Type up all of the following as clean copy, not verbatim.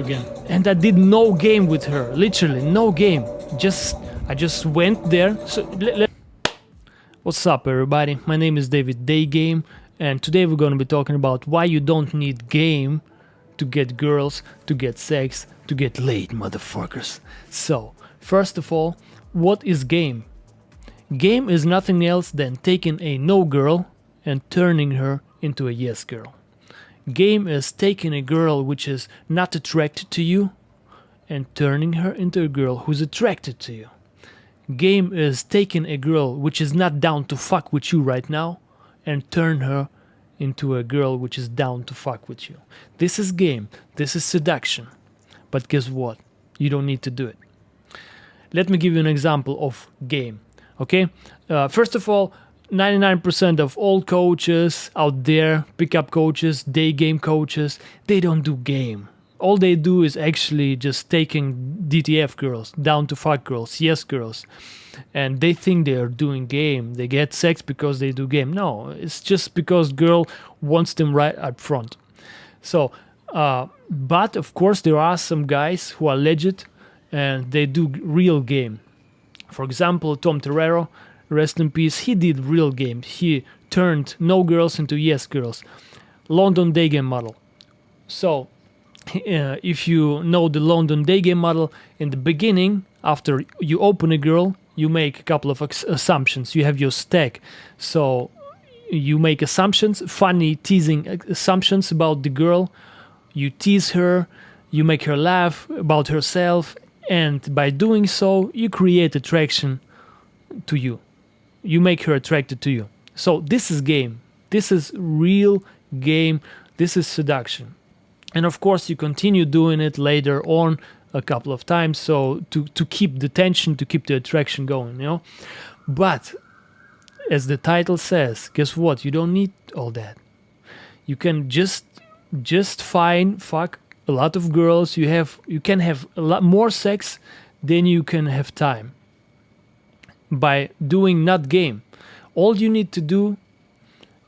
again. And I did no game with her, literally no game. I just went there. So what's up, everybody? My name is Daygame, and today we're gonna be talking about why you don't need game to get girls, to get sex, to get laid, motherfuckers. So, first of all, what is game? Game is nothing else than taking a no girl and turning her into a yes girl. Game is taking a girl which is not attracted to you and turning her into a girl who's attracted to you. Game is taking a girl which is not down to fuck with you right now and turn her into a girl which is down to fuck with you. This is game. This is seduction. But guess what? You don't need to do it. Let me give you an example of game. Okay? First of all, 99% of all coaches out there, pickup coaches, day game coaches, they don't do game. All they do is actually just taking DTF girls, down to fuck girls, yes girls. And they think they are doing game. They get sex because they do game. No, it's just because girl wants them right up front. So, but of course there are some guys who are legit and they do real game. For example, Tom Terrero, rest in peace, he did real game. He turned no girls into yes girls. London Daygame model. So, if you know the London Daygame model, in the beginning, after you open a girl, you make a couple of assumptions. You have your stack. So, you make assumptions, funny, teasing assumptions about the girl. You tease her, you make her laugh about herself, and by doing so, you create attraction to you. You make her attracted to you. So this is game. This is real game. This is seduction. And of course, you continue doing it later on a couple of times, so to keep the tension, to keep the attraction going, you know. But as the title says, guess what? You don't need all that. You can just fuck a lot of girls. You can have a lot more sex than you can have time. By doing not game. All you need to do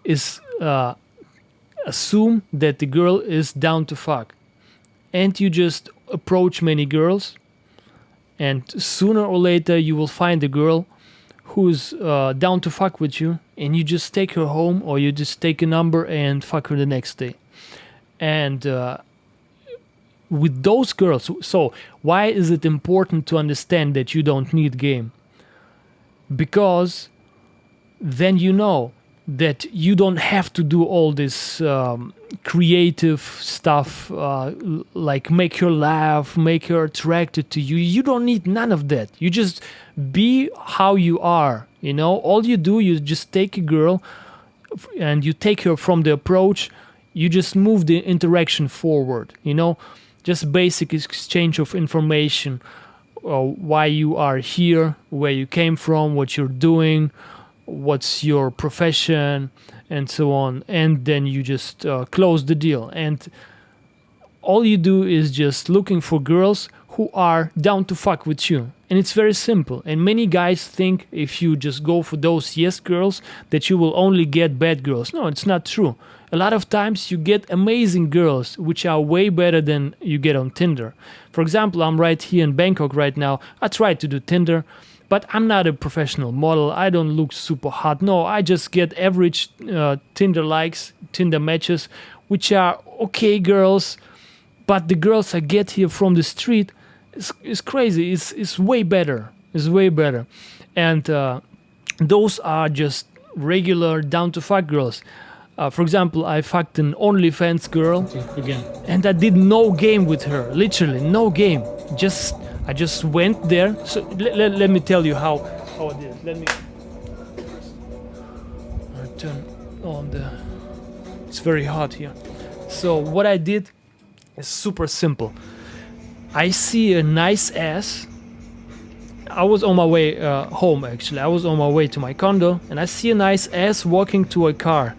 is assume that the girl is down to fuck. And you just approach many girls, and sooner or later you will find a girl who's down to fuck with you, and you just take her home, or you just take a number and fuck her the next day. And with those girls, so why is it important to understand that you don't need game? Because then you know that you don't have to do all this creative stuff, like make her laugh, make her attracted to you. You don't need none of that. You just be how you are, you know. All you do, you just take a girl and you take her from the approach. You just move the interaction forward, you know. Just basic exchange of information. Why you are here, where you came from, what you're doing, what's your profession, and so on. And then you just close the deal. And all you do is just looking for girls who are down to fuck with you. And it's very simple. And many guys think if you just go for those yes girls, that you will only get bad girls. No, it's not true. A lot of times you get amazing girls, which are way better than you get on Tinder. For example, I'm right here in Bangkok right now. I try to do Tinder, but I'm not a professional model. I don't look super hot. No, I just get average Tinder likes, Tinder matches, which are okay girls. But the girls I get here from the street is crazy. It's way better. It's way better. And those are just regular down-to-fuck girls. For example, I fucked an Onlyfans girl again, and I did no game with her, literally no game. I just went there. So let me tell you how I did it. Let me turn on it's very hot here. So what I did is super simple. I see a nice ass. I was on my way home, actually. I was on my way to my condo, and I see a nice ass walking to a car.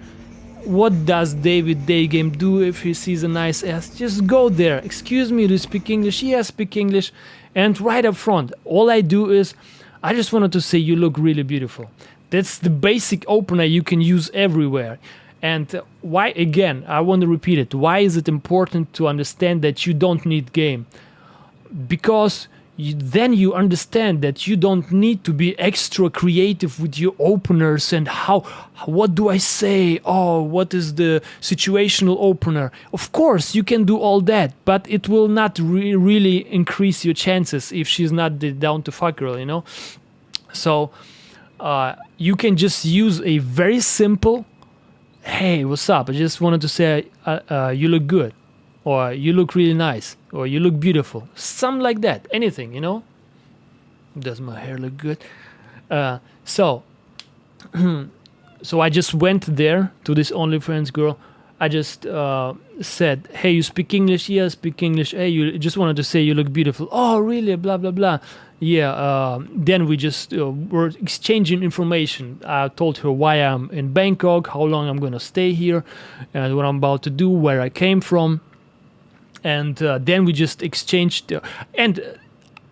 What does David Daygame do if he sees a nice ass? Just go there. Excuse me, do you speak English? Yes, speak English. And right up front, all I do is, I just wanted to say you look really beautiful. That's the basic opener you can use everywhere. And why, again, I want to repeat it. Why is it important to understand that you don't need game? Because then you understand that you don't need to be extra creative with your openers and what do I say? Oh, what is the situational opener? Of course, you can do all that, but it will not really increase your chances if she's not the down to fuck girl, you know? So you can just use a very simple, hey, what's up? I just wanted to say you look good, or you look really nice, or you look beautiful. Something like that. Anything, you know? Does my hair look good? So I just went there to this OnlyFans girl. I just said, hey, you speak English? Yeah, I speak English. Hey, you just wanted to say you look beautiful. Oh, really? Blah, blah, blah. Yeah, then we just were exchanging information. I told her why I'm in Bangkok, how long I'm going to stay here, and what I'm about to do, where I came from. And then we just exchanged. And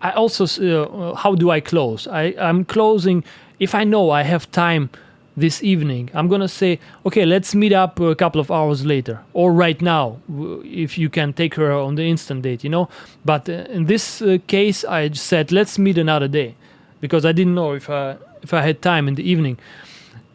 I also, how do I close? I'm closing, if I know I have time this evening, I'm going to say, okay, let's meet up a couple of hours later, or right now, if you can take her on the instant date, you know. But in this case, I said, let's meet another day, because I didn't know if I had time in the evening.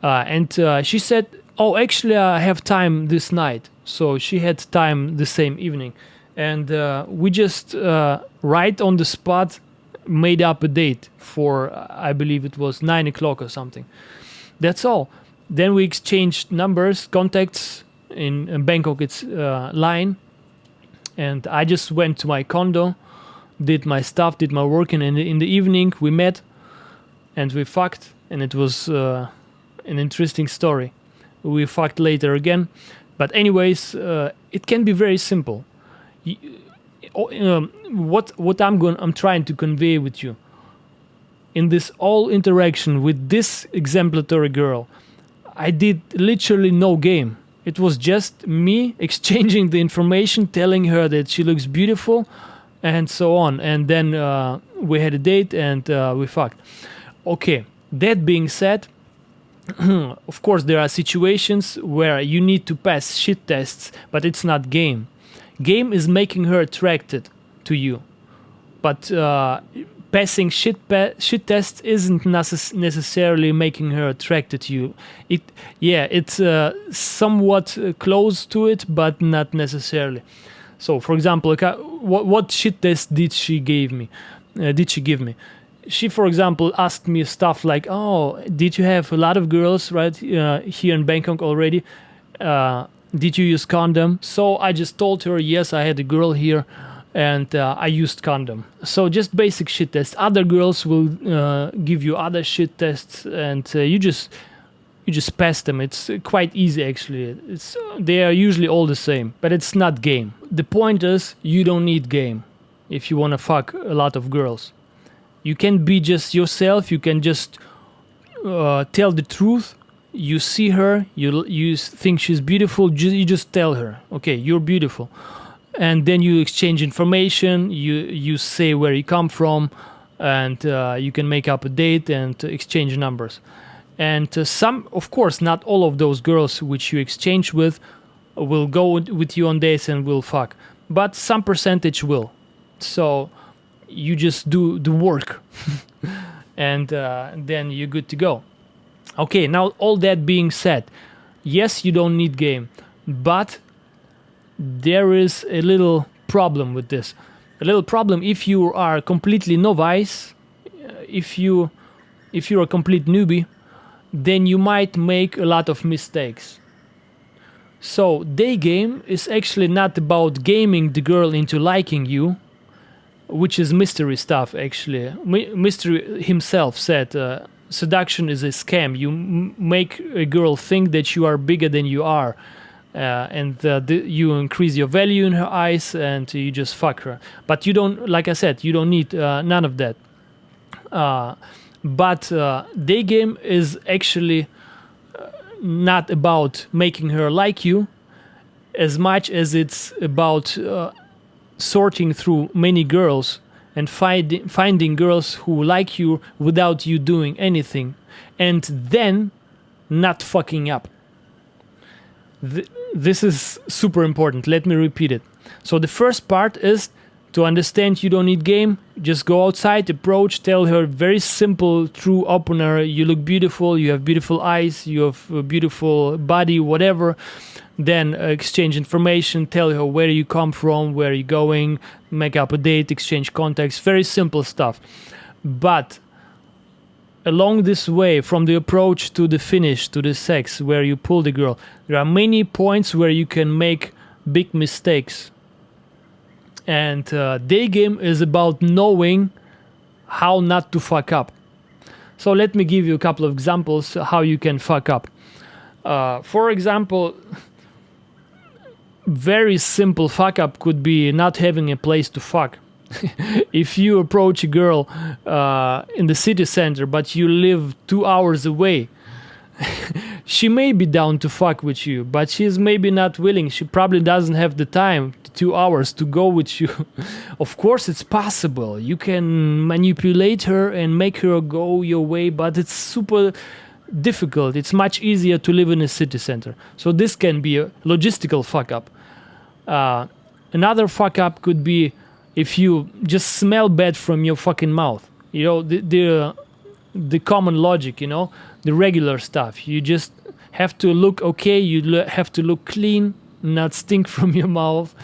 And she said, oh, actually, I have time this night. So she had time the same evening. And we just, right on the spot, made up a date for, I believe it was 9 o'clock or something. That's all. Then we exchanged numbers, contacts. In Bangkok, it's line. And I just went to my condo, did my stuff, did my work, and in the evening we met and we fucked. And it was an interesting story. We fucked later again. But anyways, it can be very simple. What I'm trying to convey with you in this all interaction with this exemplary girl, I did literally no game. It was just me exchanging the information, telling her that she looks beautiful, and so on. And then we had a date and we fucked. Okay, that being said, of course there are situations where you need to pass shit tests, but it's not game. Game is making her attracted to you, but passing shit tests isn't necessarily making her attracted to you. It's somewhat close to it, but not necessarily. So, for example, what shit test did she give me? She, for example, asked me stuff like, "Oh, did you have a lot of girls right here in Bangkok already? Did you use condom?" So I just told her, yes, I had a girl here. And I used condom. So just basic shit tests. Other girls will give you other shit tests, and you just pass them. It's quite easy, actually. They are usually all the same, but it's not game. The point is, you don't need game if you want to fuck a lot of girls. You can be just yourself. You can just tell the truth. You see her, you think she's beautiful. You just tell her, okay, you're beautiful. And then you exchange information, you say where you come from, and you can make up a date and exchange numbers. And some, of course, not all of those girls which you exchange with will go with you on dates and will fuck. But some percentage will. So you just do the work. And then you're good to go. Okay, now all that being said, yes, you don't need game. But there is a little problem with this. A little problem if you are completely novice, if you're a complete newbie, then you might make a lot of mistakes. So Daygame is actually not about gaming the girl into liking you, which is mystery stuff actually. Mystery himself said seduction is a scam. You make a girl think that you are bigger than you are. And you increase your value in her eyes, and you just fuck her. But you don't, like I said, you don't need none of that. But Daygame is actually not about making her like you as much as it's about sorting through many girls and finding girls who like you without you doing anything, and then not fucking up. This is super important. Let me repeat it. So the first part is to understand you don't need game. Just go outside, approach, tell her very simple, true opener. You look beautiful. You have beautiful eyes. You have a beautiful body, whatever. Then exchange information. Tell her where you come from, where you're going. Make up a date. Exchange contacts. Very simple stuff. But along this way, from the approach to the finish, to the sex, where you pull the girl, there are many points where you can make big mistakes. And Daygame is about knowing how not to fuck up. So let me give you a couple of examples how you can fuck up. For example, very simple fuck up could be not having a place to fuck. If you approach a girl in the city center, but you live 2 hours away, she may be down to fuck with you, but she's maybe not willing. She probably doesn't have the time, 2 hours, to go with you. Of course, it's possible. You can manipulate her and make her go your way, but it's super difficult. It's much easier to live in a city center. So this can be a logistical fuck up. Another fuck up could be if you just smell bad from your fucking mouth. You know, the common logic, you know, the regular stuff. You just have to look okay. You have to look clean, not stink from your mouth,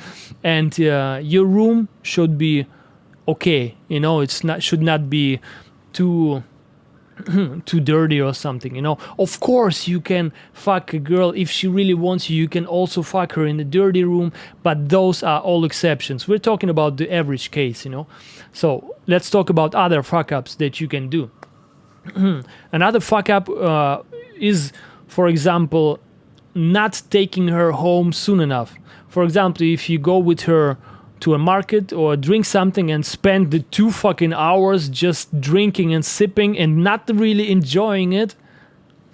and your room should be okay. You know, should not be too dirty or something, you know. Of course, you can fuck a girl if she really wants you. You can also fuck her in the dirty room, but those are all exceptions. We're talking about the average case, you know. So let's talk about other fuck ups that you can do. Another fuck up is, for example, not taking her home soon enough. For example, if you go with her to a market or drink something and spend the 2 fucking hours just drinking and sipping and not really enjoying it,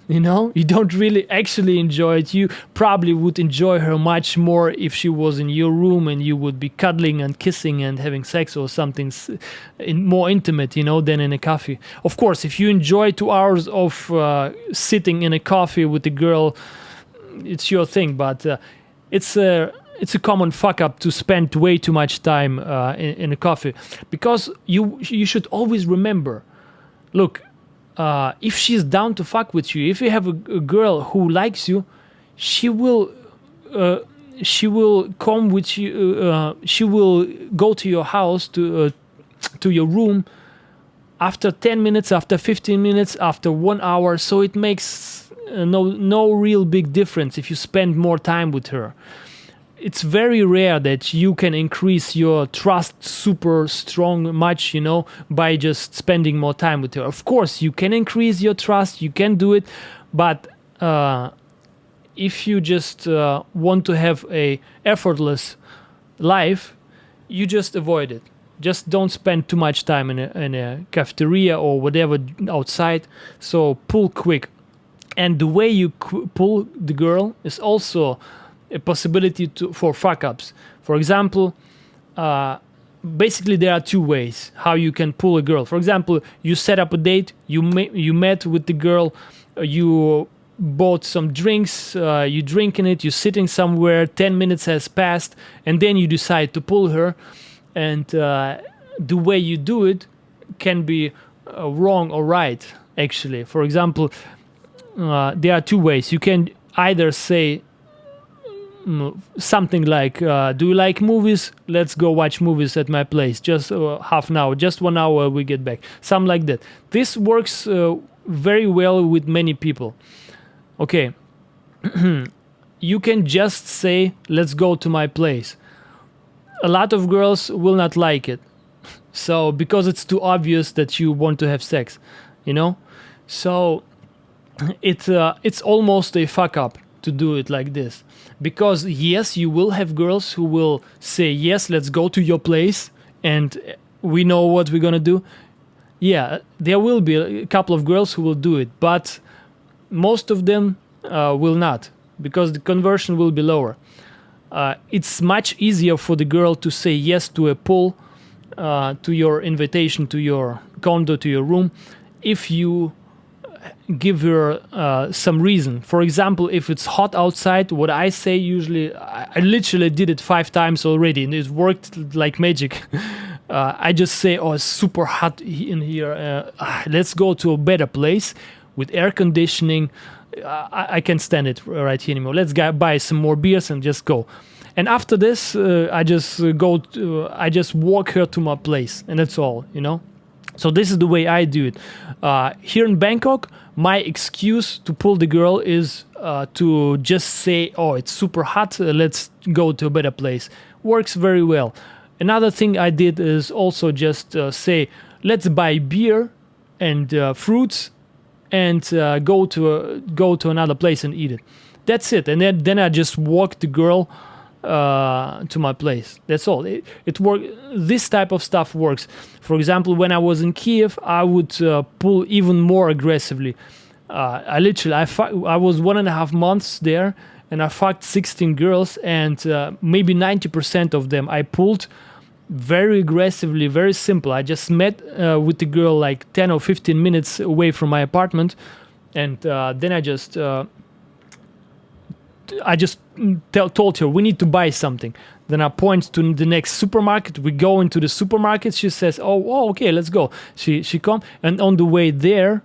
you know, you don't really actually enjoy it. You probably would enjoy her much more if she was in your room and you would be cuddling and kissing and having sex or something more intimate, you know, than in a coffee. Of course, if you enjoy 2 hours of sitting in a coffee with a girl, it's your thing, but it's a common fuck up to spend way too much time in a coffee, because you should always remember, look, if she's down to fuck with you, if you have a girl who likes you, she will come with you. She will go to your house, to your room, after 10 minutes, after 15 minutes, after 1 hour. So it makes no real big difference if you spend more time with her. It's very rare that you can increase your trust super strong much, you know, by just spending more time with her. Of course, you can increase your trust, you can do it, but if you just want to have a effortless life, you just avoid it. Just don't spend too much time in a cafeteria or whatever outside. So pull quick. And the way you pull the girl is also a possibility for fuck-ups. For example, basically there are 2 ways how you can pull a girl. For example, you set up a date, you met with the girl, you bought some drinks, you drinking it, you're sitting somewhere, 10 minutes has passed, and then you decide to pull her. And the way you do it can be wrong or right, actually. For example, there are 2 ways. You can either say something like, do you like movies? Let's go watch movies at my place. Just half an hour, just 1 hour, we get back. Something like that. This works very well with many people. Okay. You can just say, let's go to my place. A lot of girls will not like it. So, because it's too obvious that you want to have sex, you know? So, it's almost a fuck up to do it like this. Because yes, you will have girls who will say, yes, let's go to your place and we know what we're gonna do. Yeah, there will be a couple of girls who will do it, but most of them will not, because the conversion will be lower. It's much easier for the girl to say yes to a pull, to your invitation, to your condo, to your room, if you give her some reason. For example, if it's hot outside, what I say usually, I literally did it 5 times already, and it worked like magic. I just say, oh, it's super hot in here. Let's go to a better place with air conditioning. I can't stand it right here anymore. Let's buy some more beers and just go. And after this, I just walk her to my place, and that's all, you know. So this is the way I do it. Here in Bangkok, my excuse to pull the girl is to just say, oh, it's super hot, let's go to a better place. Works very well. Another thing I did is also just say, let's buy beer and fruits and go to another place and eat it. That's it. And then I just walk the girl to my place. That's all. It work. This type of stuff works. For example, when I was in Kiev, I would pull even more aggressively. I was 1.5 months there, and I fucked 16 girls, and maybe 90% of them I pulled very aggressively, very simple. I just met with the girl like 10 or 15 minutes away from my apartment, and then I just told her we need to buy something. Then I point to the next supermarket. We go into the supermarket. She says, "Oh, okay, let's go." She come, and on the way there,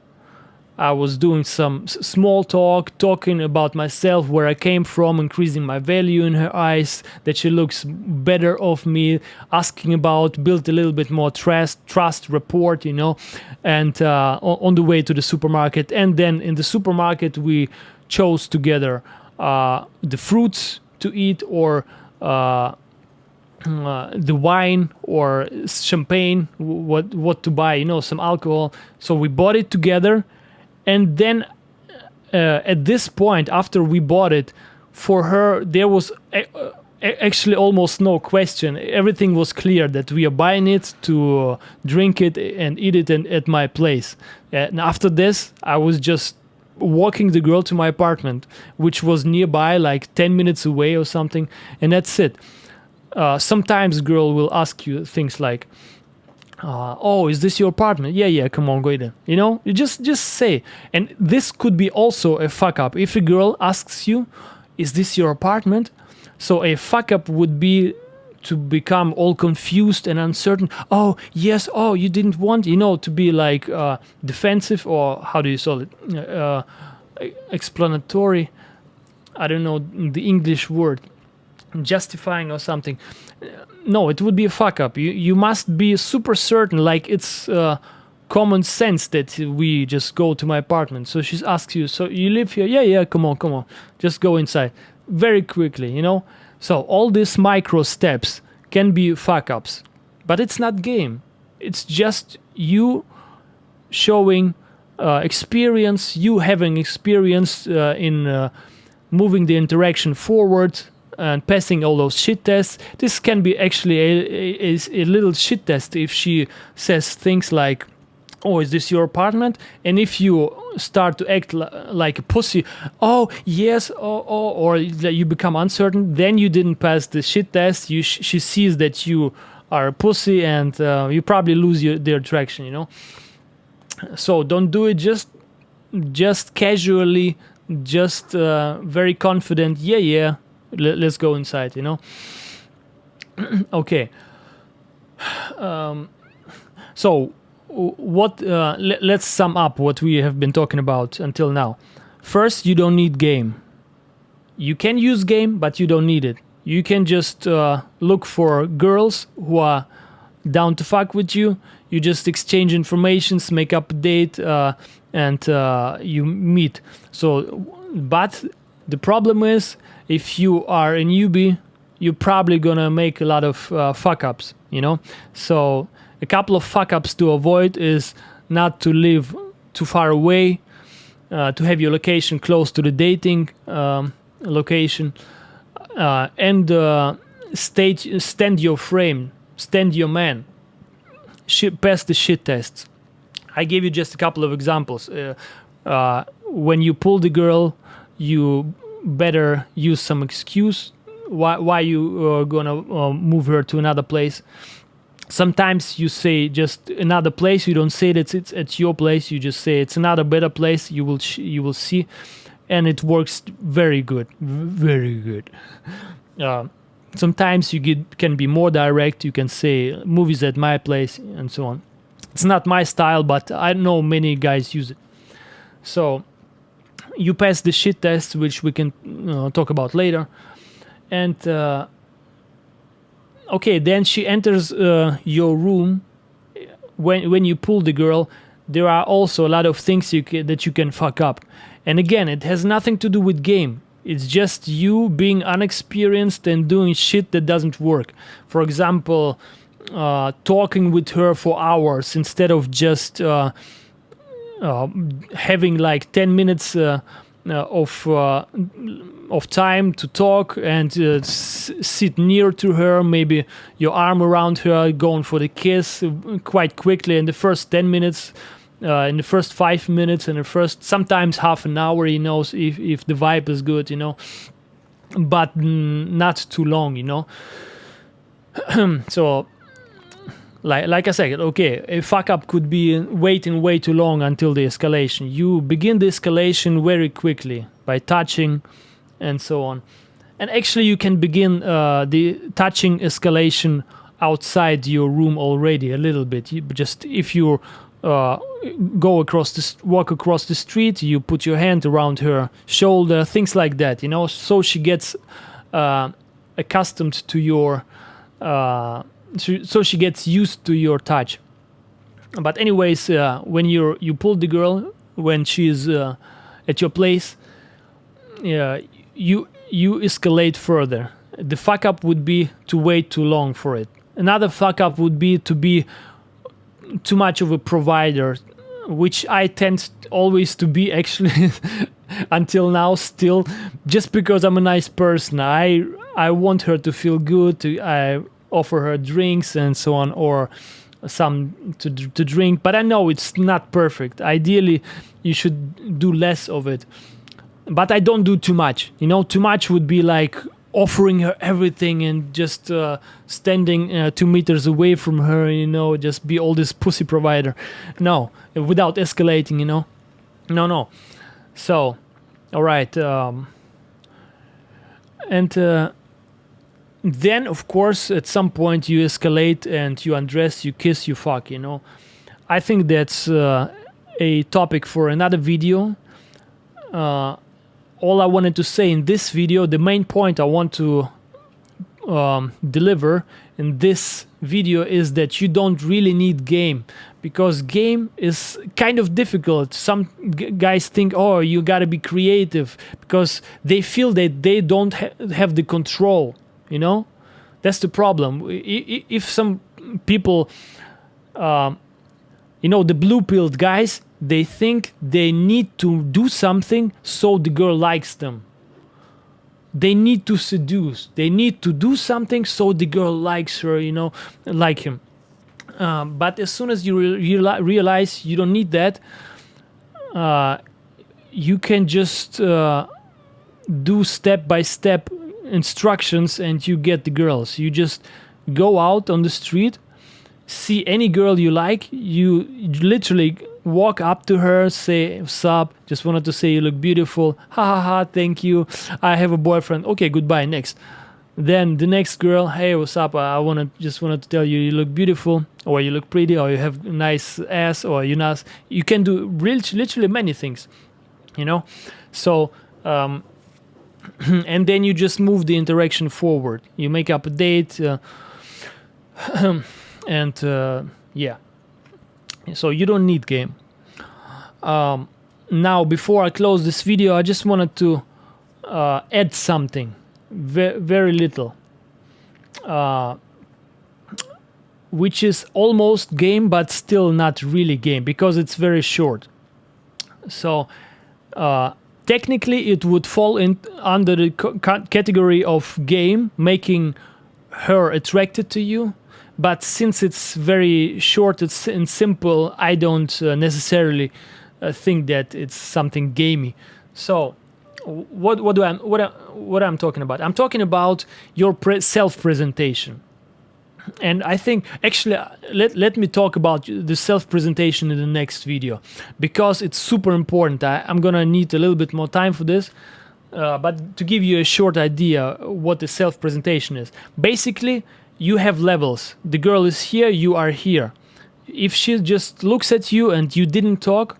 I was doing some small talk, talking about myself, where I came from, increasing my value in her eyes, that she looks better of me, asking about, build a little bit more trust, rapport, you know, and on the way to the supermarket. And then in the supermarket, we chose together the fruits to eat, or the wine or champagne, what to buy, you know, some alcohol. So we bought it together. And then at this point, after we bought it, for her, there was actually almost no question. Everything was clear that we are buying it to drink it and eat it at my place. And after this, I was just walking the girl to my apartment, which was nearby, like 10 minutes away or something. And that's it. Sometimes girl will ask you things like, oh, is this your apartment? Yeah, come on, go in. You know, you just say. And this could be also a fuck up. If a girl asks you, is this your apartment? So a fuck up would be to become all confused and uncertain. Oh, yes, oh, you didn't want, you know, to be like defensive, or how do you call it? Explanatory. I don't know the English word. Justifying or something. No, it would be a fuck up. You must be super certain, like it's common sense that we just go to my apartment. So she asks you, so you live here? Yeah, come on. Just go inside. Very quickly, you know? So all these micro steps can be fuck ups. But it's not game. It's just you showing experience, you having experience in moving the interaction forward, and passing all those shit tests. This can be actually a little shit test if she says things like, oh, is this your apartment? And if you start to act like a pussy, oh, yes, or you become uncertain, then you didn't pass the shit test. She sees that you are a pussy, and you probably lose their attraction, you know? So don't do it just casually, just very confident, yeah, let's go inside, you know. Okay. So what let's sum up what we have been talking about until now. First, you don't need game. You can use game, but you don't need it. You can just look for girls who are down to fuck with you. You just exchange informations, make up a date, and you meet. So, but the problem is, if you are a newbie, you're probably gonna make a lot of fuck ups, you know. So a couple of fuck ups to avoid is not to live too far away, to have your location close to the dating location, and stand your frame, stand your man, pass the shit tests. I gave you just a couple of examples. When you pull the girl, you better use some excuse why you gonna move her to another place. Sometimes you say just another place. You don't say that it's at your place. You just say it's another better place. You will see, and it works very good, very good. Sometimes you can be more direct. You can say movies at my place and so on. It's not my style, but I know many guys use it. So you pass the shit test, which we can talk about later, and. Okay, then she enters your room. When you pull the girl, there are also a lot of things that you can fuck up. And again, it has nothing to do with game. It's just you being unexperienced and doing shit that doesn't work. For example, talking with her for hours instead of just having like 10 minutes of time to talk and sit near to her, maybe your arm around her, going for the kiss quite quickly in the first 10 minutes, in the first 5 minutes, in the first sometimes half an hour, if the vibe is good, but not too long, So like I said, okay, a fuck up could be waiting way too long until the escalation. You begin the escalation very quickly by touching and so on. And actually you can begin the touching escalation outside your room already a little bit. Just if you walk across the street, you put your hand around her shoulder, things like that, so she gets accustomed to your so she gets used to your touch. But anyways, when you pull the girl when she's at your place, you escalate further. The fuck up would be to wait too long for it. Another fuck up would be to be too much of a provider, which I tend always to be, actually, until now still, just because I'm a nice person. I want her to feel good. I offer her drinks and so on, or some to drink, but I know it's not perfect. Ideally, you should do less of it. But I don't do too much. Too much would be like offering her everything and just standing 2 meters away from her, just be all this pussy provider. No, without escalating, No. So, all right. Then, of course, at some point you escalate and you undress, you kiss, you fuck, I think that's a topic for another video. All I wanted to say in this video, the main point I want to deliver in this video is that you don't really need game, because game is kind of difficult. Some guys think, oh, you gotta be creative, because they feel that they don't have the control. That's the problem. If some people, the blue-pilled guys, they think they need to do something so the girl likes them. They need to seduce. They need to do something so the girl likes her, like him. But as soon as you realize you don't need that, you can just do step-by-step instructions and you get the girls. You just go out on the street, see any girl you like, you literally walk up to her, say, what's up, just wanted to say you look beautiful, ha, thank you, I have a boyfriend, okay, goodbye, next. Then the next girl, hey, what's up, just wanted to tell you you look beautiful, or you look pretty, or you have a nice ass, or you're nice. You can do literally many things, So and then you just move the interaction forward. You make up a date, and yeah. So you don't need game. Now, before I close this video, I just wanted to add something, very little, which is almost game, but still not really game, because it's very short. So technically, it would fall under the category of game, making her attracted to you. But since it's very short and simple, I don't necessarily think that it's something gamey. So, what I'm talking about? I'm talking about your self-presentation. And I think, actually, let me talk about the self-presentation in the next video, because it's super important. I'm gonna need a little bit more time for this, but to give you a short idea what the self-presentation is. Basically, you have levels. The girl is here, you are here. If she just looks at you and you didn't talk,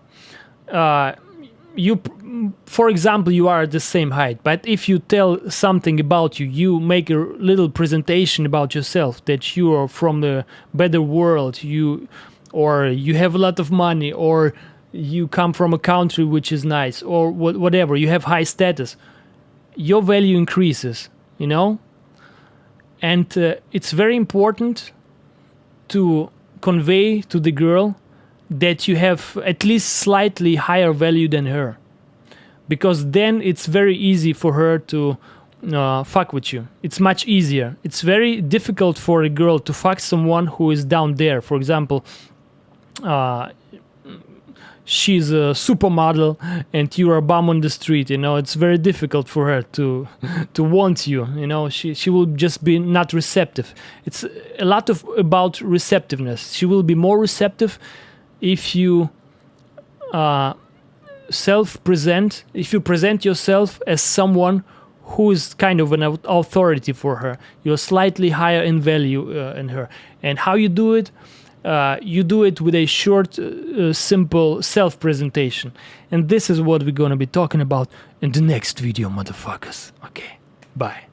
for example, you are at the same height, but if you tell something about you, you make a little presentation about yourself, that you are from the better world, or you have a lot of money, or you come from a country which is nice, or whatever, you have high status, your value increases, you know? And it's very important to convey to the girl that you have at least slightly higher value than her, because then it's very easy for her to fuck with you. It's much easier. It's very difficult for a girl to fuck someone who is down there. For example, she's a supermodel and you're a bum on the street, you know. It's very difficult for her to want you, you know. She will just be not receptive. It's a lot about receptiveness. She will be more receptive if you if you present yourself as someone who is kind of an authority for her. You're slightly higher in value in her. And how you do it? You do it with a short, simple self-presentation. And this is what we're gonna be talking about in the next video, motherfuckers. Okay, bye.